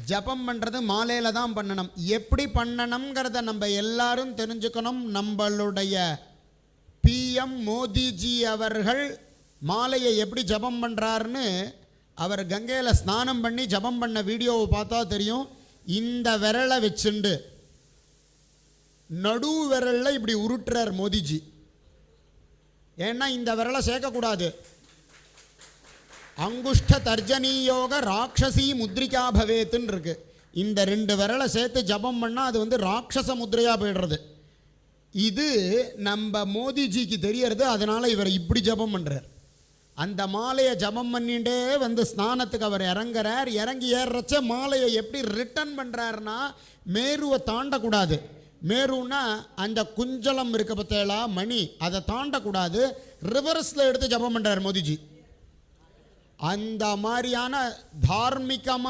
ஜபம் பண்ணுறது மாலையில் தான் பண்ணணும். எப்படி பண்ணணுங்கிறத நம்ம எல்லாரும் தெரிஞ்சுக்கணும். நம்மளுடைய பிஎம் மோடிஜி அவர்கள் மாலையை எப்படி ஜபம் பண்ணுறாருன்னு அவர் கங்கையில் ஸ்நானம் பண்ணி ஜபம் பண்ண வீடியோவை பார்த்தா தெரியும். இந்த விரலை வச்சுண்டு நடு விரலில் இப்படி உருட்டுறார் மோடிஜி. ஏன்னா இந்த விரலை சேர்க்கக்கூடாது. அங்குஷ்ட தர்ஜனீயோக ராட்சசி முத்ரிகா பவேத்துன்னு இருக்கு. இந்த 2 விரலை சேர்த்து ஜபம் பண்ணால் அது ராட்சச முத்ரையாக போயிடுறது. இது நம்ம மோடிஜிக்கு தெரியறது. அதனால் இவர் இப்படி ஜபம் பண்ணுறார். அந்த மாலையை ஜபம் பண்ணிகிட்டே ஸ்நானத்துக்கு அவர் இறங்குறார். இறங்கி ஏறுறச்ச மாலையை எப்படி ரிட்டர்ன் பண்ணுறாருன்னா, மேருவை தாண்டக்கூடாது. மேருன்னா அந்த குஞ்சலம் இருக்க பத்தேலா மணி, அதை தாண்டக்கூடாது. ரிவர்ஸில் எடுத்து ஜபம் பண்ணுறார் மோடிஜி. அந்த மாதிரியான தார்மீகமான